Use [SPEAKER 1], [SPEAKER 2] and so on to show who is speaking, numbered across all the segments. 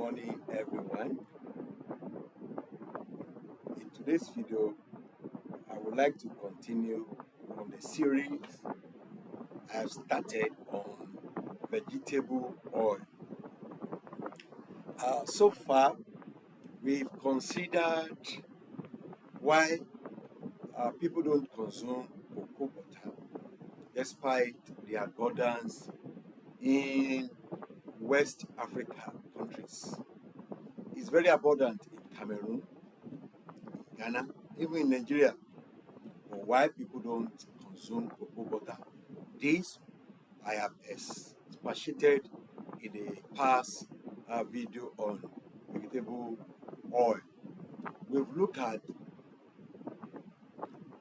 [SPEAKER 1] morning, everyone. In today's video, I would like to continue on the series I've started on vegetable oil. So far, we've considered why people don't consume cocoa butter despite the abundance in West Africa countries. It's very abundant in Cameroon, Ghana, even in Nigeria. But why people don't consume cocoa butter? This I have expatiated in a past video on vegetable oil. We've looked at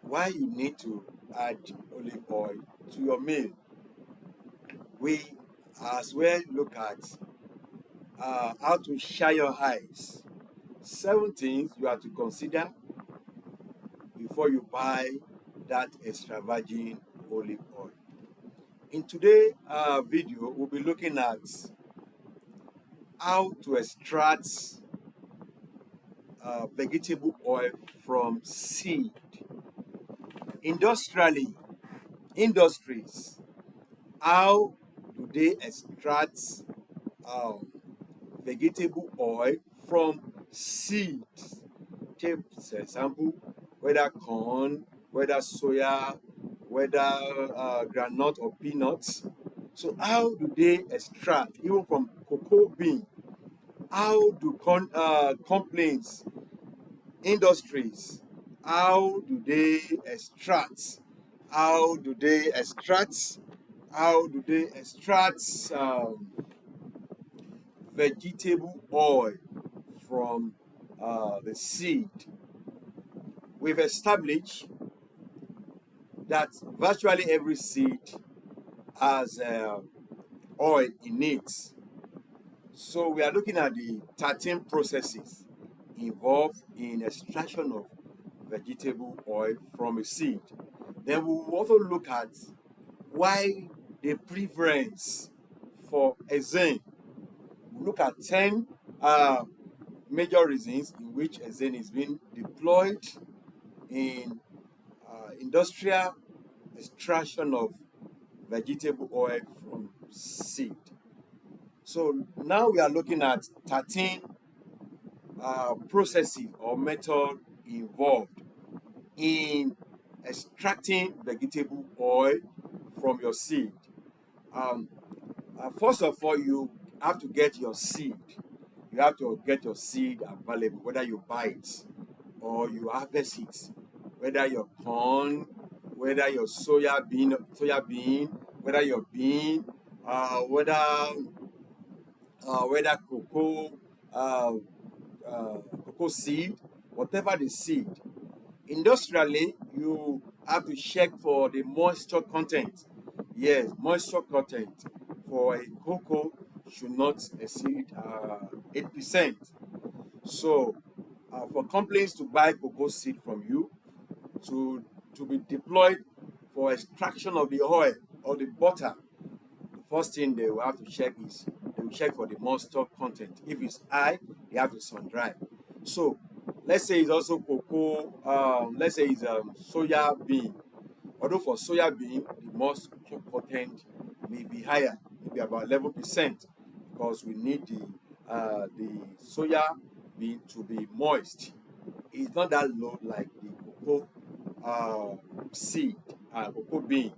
[SPEAKER 1] why you need to add olive oil to your meal. We as well look at how to shine your eyes. 7 things you have to consider before you buy that extra virgin olive oil. In today's video, we'll be looking at how to extract vegetable oil from seed. Industries, how do they extract vegetable oil from seeds? Take for example, whether corn, whether soya, whether groundnut or peanuts. So how do they extract, even from cocoa bean? How do companies, industries, how do they extract? How do they extract? How do they extract vegetable oil from the seed? We've established that virtually every seed has oil in it. So we are looking at the 13 processes involved in extraction of vegetable oil from a seed. Then we will also look at why the preference for hexane. We'll look at 10 major reasons in which hexane is being deployed in industrial extraction of vegetable oil from seed. So now we are looking at 13 processes or method involved in extracting vegetable oil from your seed. First of all, you have to get your seed. You have to get your seed available, whether you buy it or you harvest it, whether your corn, whether your soya bean, whether your bean, whether cocoa, cocoa seed, whatever the seed. Industrially, you have to check for the moisture content. Yes, moisture content for a cocoa should not exceed 8%. So, for companies to buy cocoa seed from you to be deployed for extraction of the oil or the butter, the first thing they will have to check is they will check for the moisture content. If it's high, they have to sun dry. So let's say it's also cocoa, let's say it's soya bean. Although for soya bean, the moisture content may be higher, maybe about 11%, because we need the soya bean to be moist. It's not that low like the cocoa seed, cocoa bean.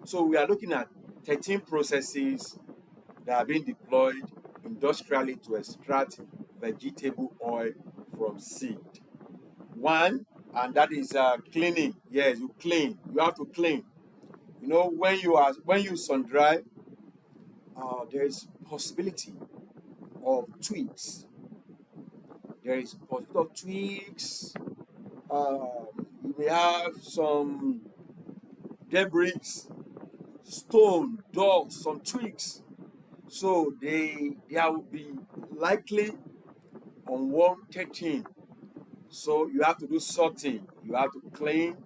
[SPEAKER 1] So we are looking at 13 processes that are being deployed industrially to extract vegetable oil from seed. One, and that is cleaning. Yes, you clean. You have to clean. You know, when you sun dry, there is possibility of tweaks. There is possibility of tweaks. You may have some debris, stone, dust, some twigs. So there will be likely unwanted thing. So you have to do sorting. You have to clean,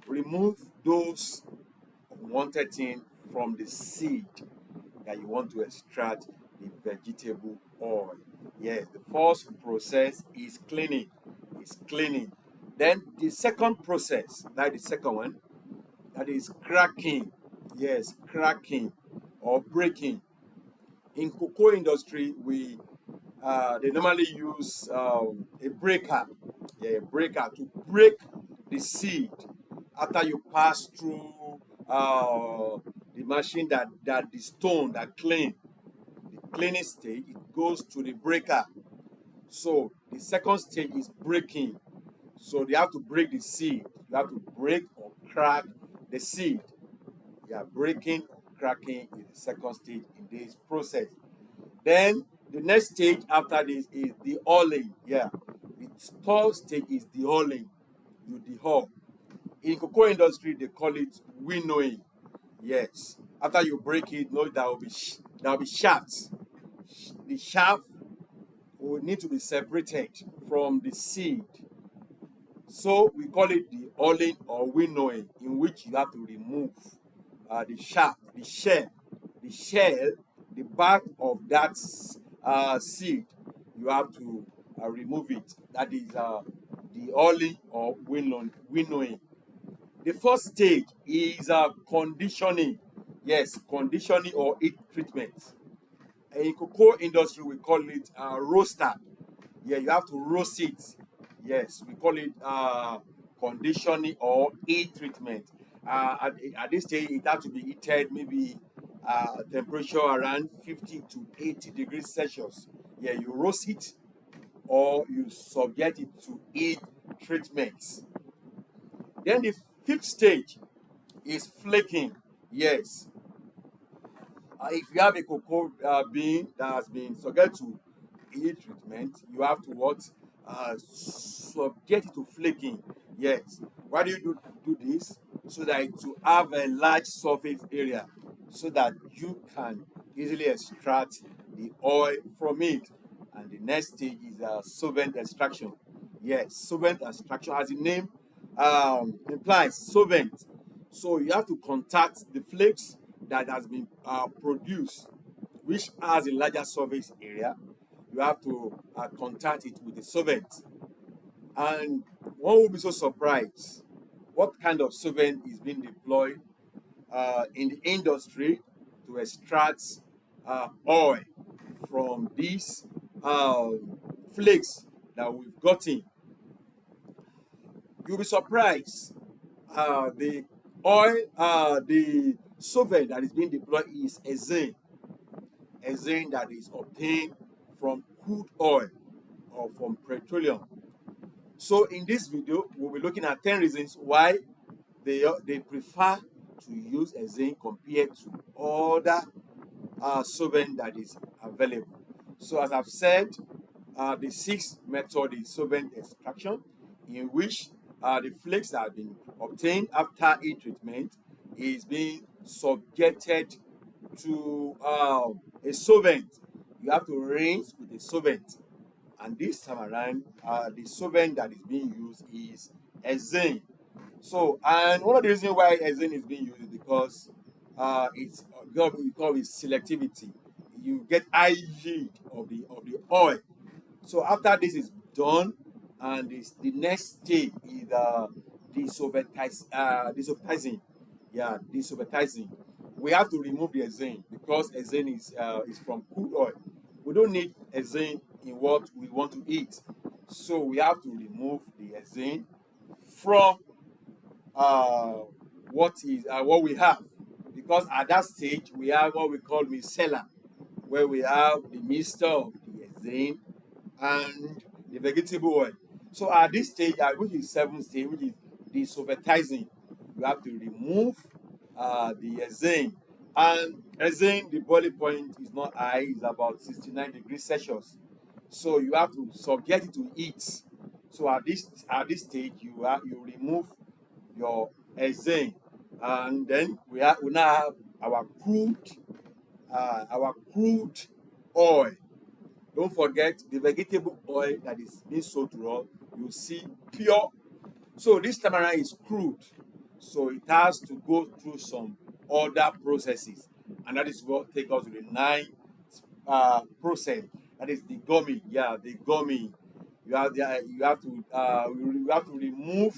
[SPEAKER 1] remove those unwanted things from the seed that you want to extract the vegetable oil. Yes, the first process is cleaning. Is cleaning. Then the second process, that is the second one, that is cracking. Yes, cracking or breaking. In cocoa industry, we they normally use a breaker, yeah, a breaker to break the seed after you pass through the machine that the stone that clean the cleaning stage. It goes to the breaker. So the second stage is breaking. So they have to break the seed. You have to break or crack the seed. Yeah, breaking or cracking is the second stage in this process. Then the next stage after this is the hulling. Yeah, the third stage is the hulling. You dehull. In cocoa industry, they call it winnowing. Yes. After you break it, know there will be shafts. The shaft will need to be separated from the seed. So we call it the hulling or winnowing, in which you have to remove the shaft, the shell, the back of that seed. You have to remove it. That is the hulling or winnowing. The first stage is conditioning. Yes, conditioning or heat treatment. In cocoa industry, we call it roaster. Yeah, you have to roast it. Yes, we call it conditioning or heat treatment. At this stage, it has to be heated maybe temperature around 50 to 80 degrees Celsius. Yeah, you roast it or you subject it to heat treatments. Then the fifth stage is flaking. Yes, if you have a cocoa bean that has been subject to heat treatment, you have to what? Subject it to flaking. Yes. Why do you do this? So that it to have a large surface area, so that you can easily extract the oil from it. And the next stage is solvent extraction. Yes, solvent extraction, as the name implies, solvent. So you have to contact the flakes that has been produced, which has a larger surface area. You have to contact it with a solvent. And one will be so surprised what kind of solvent is being deployed in the industry to extract oil from these flakes that we've gotten. You'll be surprised. The oil, the solvent that is being deployed is ethane that is obtained from crude oil or from petroleum. So in this video, we'll be looking at 10 reasons why they prefer to use ethane compared to other solvent that is available. So as I've said, the sixth method is solvent extraction, in which the flakes that have been obtained after heat treatment is being subjected to a solvent. You have to rinse with a solvent. And this time around, the solvent that is being used is ethane. So, and one of the reasons why ethane is being used is because it's because of its selectivity. You get high yield of the oil. So after this is done, and the next stage is desolvatizing. Yeah, desolvatizing. We have to remove the ethane because ethane is from crude oil. We don't need ethane in what we want to eat, so we have to remove the ethane from uh, what we have, because at that stage we have what we call micellar, where we have the mixture of the ethane and the vegetable oil. So at this stage, which is seventh stage, which is the solvatizing, you have to remove the ethane. And ethane, the boiling point is not high; it's about 69 degrees Celsius. So you have to subject it to heat. So at this stage, you remove your ethane, and then we now have our crude oil. Don't forget the vegetable oil that is being sold to us. You see pure. So this time around is crude. So it has to go through some other processes. And that is what takes us to the ninth process. That is the gummy. Yeah, the gummy. You have to remove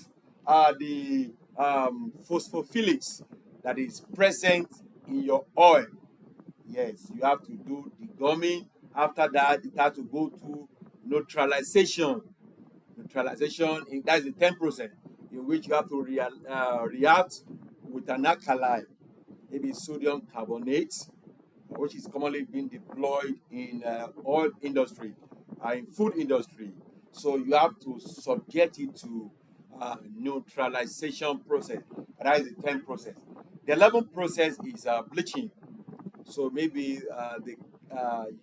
[SPEAKER 1] the phosphophyllics that is present in your oil. Yes, you have to do the gummy. After that, it has to go to neutralization. That's the 10% in which you have to react with an alkali, maybe sodium carbonate, which is commonly being deployed in oil industry, in food industry. So you have to subject it to neutralization process. That is the 10 process. The 11th process is bleaching. So maybe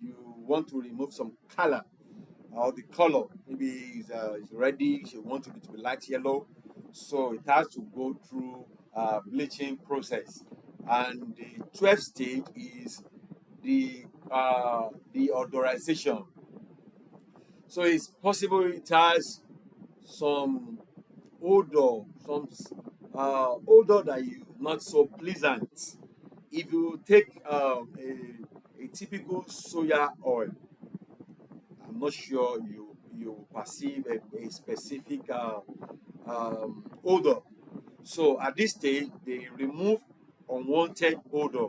[SPEAKER 1] you want to remove some color or the color. Maybe it's reddish, you want it to be light yellow. So it has to go through bleaching process. And the 12th stage is the odorization. So it's possible it has some odor that is not so pleasant. If you take a typical soya oil, I'm not sure you perceive a specific odor. So at this stage, they remove unwanted odor.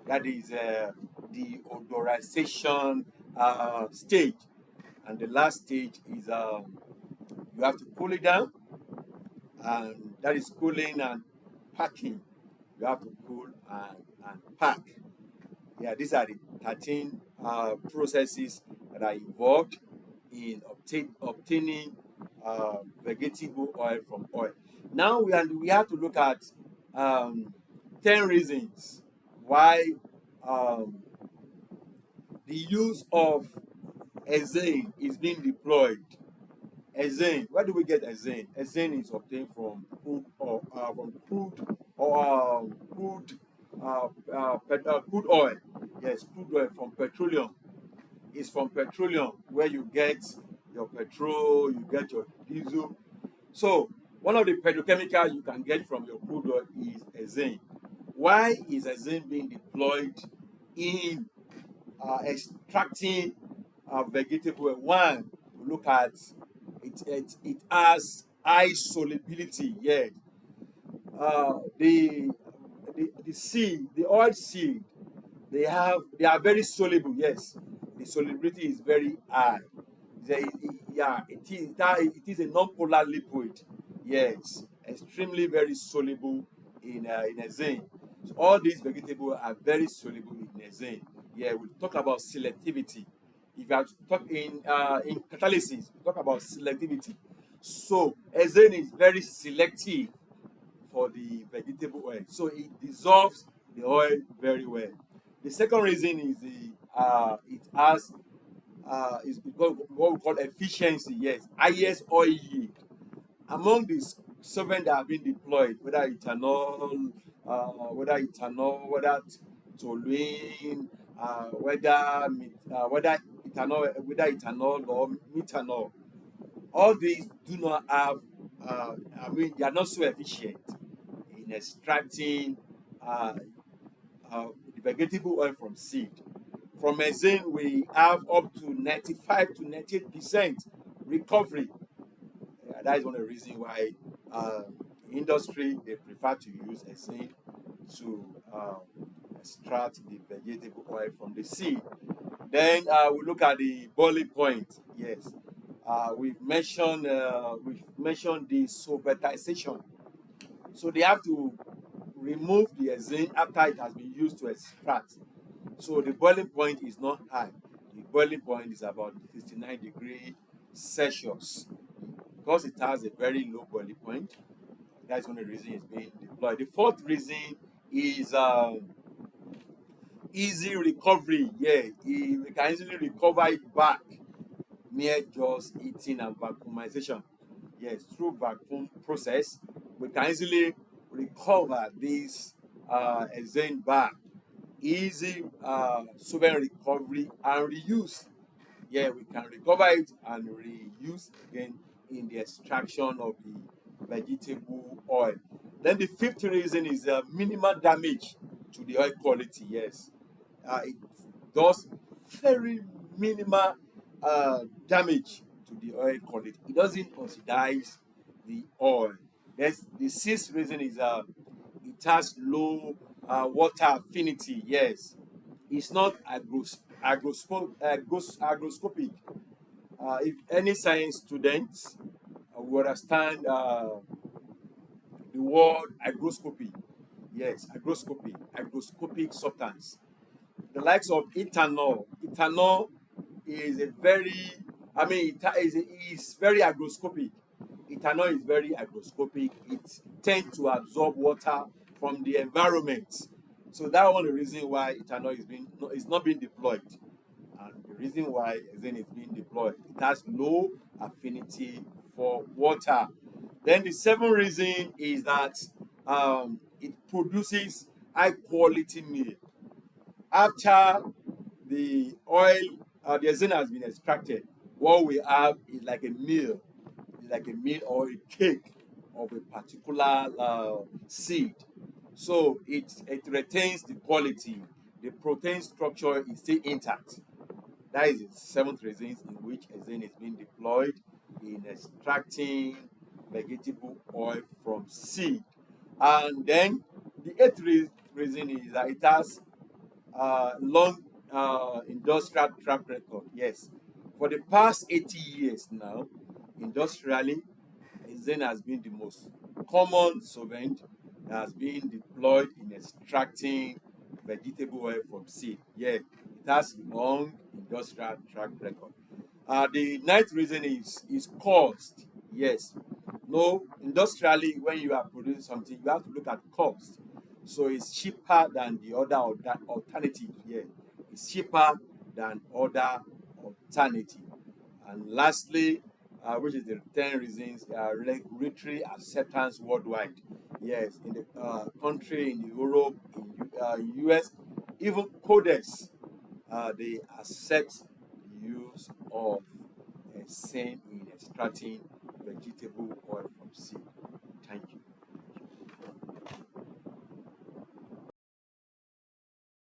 [SPEAKER 1] That is the odorization stage. And the last stage is you have to cool it down, and that is cooling and packing. You have to cool and pack. Yeah, these are the 13 processes that are involved in obtaining vegetable oil from oil. Now we have to look at um, 10 reasons why um, the use of ethane is being deployed. Ethane, where do we get ethane? Ethane is obtained from crude oil. Yes, crude oil from petroleum. It's from petroleum where you get your petrol, you get your diesel. So one of the petrochemicals you can get from your crude oil is ethane. Why is ethane being deployed in extracting vegetable oil? One, look at it has high solubility. Yes, the seed, the oil seed, they are very soluble. Yes, the solubility is very high. Yeah, it is a non-polar liquid. Yes, extremely very soluble in ethane. So all these vegetables are very soluble in ethane. Yeah, we talk about selectivity. If you have to talk in catalysis, we talk about selectivity. So ethane is very selective for the vegetable oil. So it dissolves the oil very well. The second reason is it has is because what we call efficiency. Yes, highest oil yield among the solvents that have been deployed, whether toluene, whether ethanol or methanol. All these do not have, they are not so efficient in extracting uh, the vegetable oil from seed. From ethane, we have up to 95 to 98% recovery. That is one of the reasons why uh, industry they prefer to use ethane to extract the vegetable oil from the seed. Then we look at the boiling point. Yes, we've mentioned the solvatization. So they have to remove the ethane after it has been used to extract. So the boiling point is not high. The boiling point is about 59 degrees Celsius. Because it has a very low boiling point, that's one of the reasons it's being deployed. The fourth reason is easy recovery. Yeah, we can easily recover it back mere just heating and vacuumization. Yes, through vacuum process, we can easily recover this ethane back. Easy solvent recovery and reuse. Yeah, we can recover it and reuse again in the extraction of the vegetable oil. Then the fifth reason is minimal damage to the oil quality. Yes, it does very minimal damage to the oil quality. It doesn't oxidize the oil. The sixth reason is it has low water affinity. Yes, it's not agroscopic. If any science students will understand the word hygroscopy. Yes, hygroscopic substance. The likes of ethanol. Ethanol is a very, I mean, is very hygroscopic. Ethanol is very hygroscopic. It tends to absorb water from the environment. So that's one of the reasons why ethanol is not being deployed. And the reason why then it's being deployed, it has low affinity for water. Then the seventh reason is that it produces high quality meal. After the oil, the eczema has been extracted, what we have is like a meal, or a cake of a particular seed. So it retains the quality. The protein structure is still intact. That is the seventh reason in which eczema is being deployed in extracting vegetable oil from seed. And then the eighth reason is that it has long industrial track record. Yes, for the past 80 years now, industrially, eczema has been the most common solvent that has been deployed in extracting vegetable oil from seed. Yeah, it has long industrial track record. The ninth reason is cost. Yes, no, industrially, when you are producing something, you have to look at cost. So it's cheaper than the other alternative. Yeah, it's cheaper than other alternative. And lastly, which is the 10 reasons, regulatory acceptance worldwide. Yes, in the country, in Europe, in US, even Codex, they accept the use of same in extracting vegetable oil from seed.